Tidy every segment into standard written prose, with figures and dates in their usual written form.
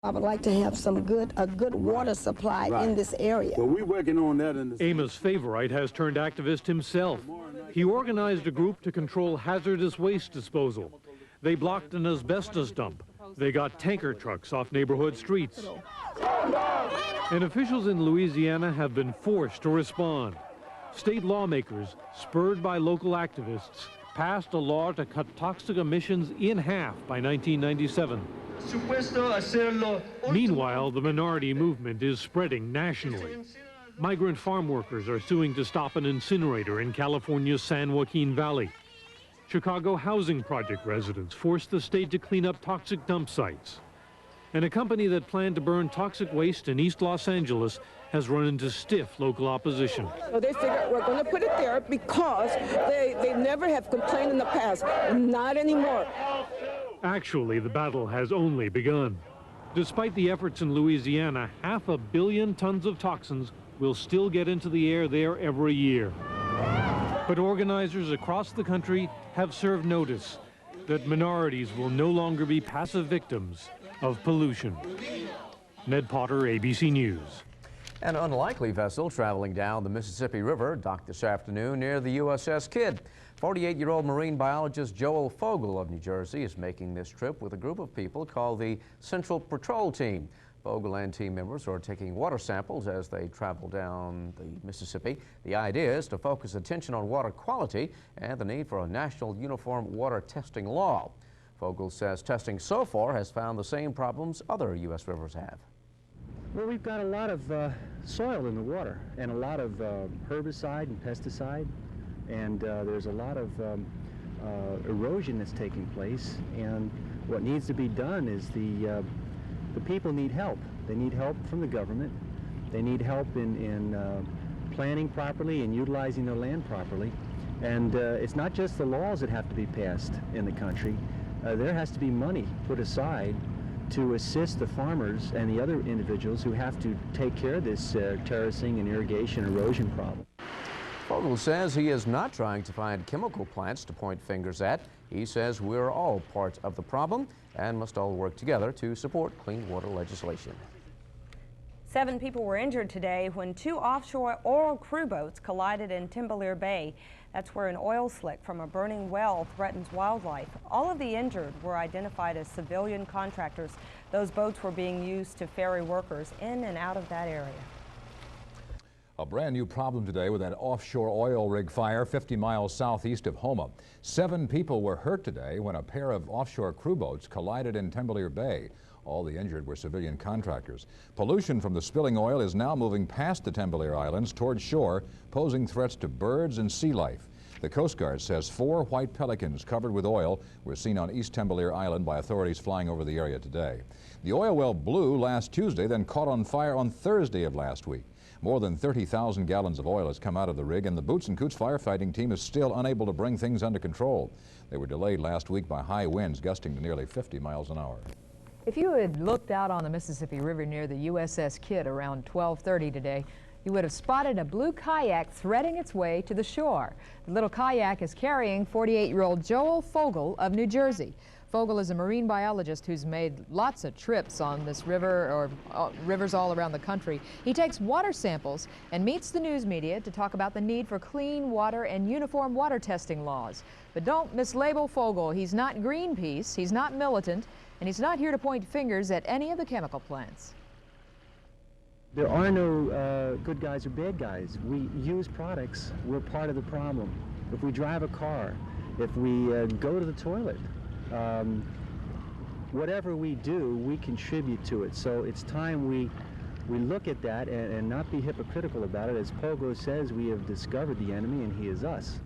I would like to have a good water supply in this area. Well, we're working on that in the Amos Favorite has turned activist himself. He organized a group to control hazardous waste disposal. They blocked an asbestos dump. They got tanker trucks off neighborhood streets. And officials in Louisiana have been forced to respond. State lawmakers, spurred by local activists, passed a law to cut toxic emissions in half by 1997. Meanwhile, the minority movement is spreading nationally. Migrant farm workers are suing to stop an incinerator in California's San Joaquin Valley. Chicago housing project residents forced the state to clean up toxic dump sites. And a company that planned to burn toxic waste in East Los Angeles has run into stiff local opposition. So they figured we're going to put it there because they never have complained in the past. Not anymore. Actually, the battle has only begun. Despite the efforts in Louisiana, 500 million tons of toxins will still get into the air there every year. But organizers across the country have served notice that minorities will no longer be passive victims of pollution. Ned Potter, ABC News. An unlikely vessel traveling down the Mississippi River docked this afternoon near the USS Kidd. 48-year-old marine biologist Joel Fogel of New Jersey is making this trip with a group of people called the Central Patrol Team. Fogel and team members are taking water samples as they travel down the Mississippi. The idea is to focus attention on water quality and the need for a national uniform water testing law. Fogel says testing so far has found the same problems other U.S. rivers have. Well, we've got a lot of soil in the water and a lot of herbicide and pesticide, and there's a lot of erosion that's taking place. And what needs to be done is the people need help. They need help from the government. They need help in planning properly and utilizing their land properly. And it's not just the laws that have to be passed in the country. There has to be money put aside to assist the farmers and the other individuals who have to take care of this terracing and irrigation erosion problem. Fogel says he is not trying to find chemical plants to point fingers at. He says we're all part of the problem and must all work together to support clean water legislation. 7 people were injured today when 2 offshore oil crew boats collided in Timbaleer Bay. That's where an oil slick from a burning well threatens wildlife. All of the injured were identified as civilian contractors. Those boats were being used to ferry workers in and out of that area. A brand new problem today with that offshore oil rig fire 50 miles southeast of Houma. 7 people were hurt today when a pair of offshore crew boats collided in Timbaleer Bay. All the injured were civilian contractors. Pollution from the spilling oil is now moving past the Timbaleer Islands toward shore, posing threats to birds and sea life. The Coast Guard says 4 white pelicans covered with oil were seen on East Timbaleer Island by authorities flying over the area today. The oil well blew last Tuesday, then caught on fire on Thursday of last week. More than 30,000 gallons of oil has come out of the rig, and the Boots and Coots firefighting team is still unable to bring things under control. They were delayed last week by high winds gusting to nearly 50 miles an hour. If you had looked out on the Mississippi River near the USS Kidd around 12:30 today, you would have spotted a blue kayak threading its way to the shore. The little kayak is carrying 48-year-old Joel Fogel of New Jersey. Fogel is a marine biologist who's made lots of trips on this river or rivers all around the country. He takes water samples and meets the news media to talk about the need for clean water and uniform water testing laws. But don't mislabel Fogel. He's not Greenpeace, he's not militant, and he's not here to point fingers at any of the chemical plants. There are no good guys or bad guys. We use products, we're part of the problem. If we drive a car, if we go to the toilet, whatever we do, we contribute to it. So it's time we look at that and not be hypocritical about it. As Fogel says, we have discovered the enemy and he is us.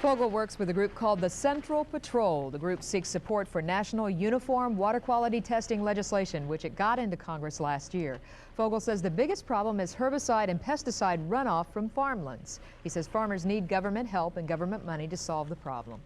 Fogel works with a group called the Central Patrol. The group seeks support for national uniform water quality testing legislation, which it got into Congress last year. Fogel says the biggest problem is herbicide and pesticide runoff from farmlands. He says farmers need government help and government money to solve the problem.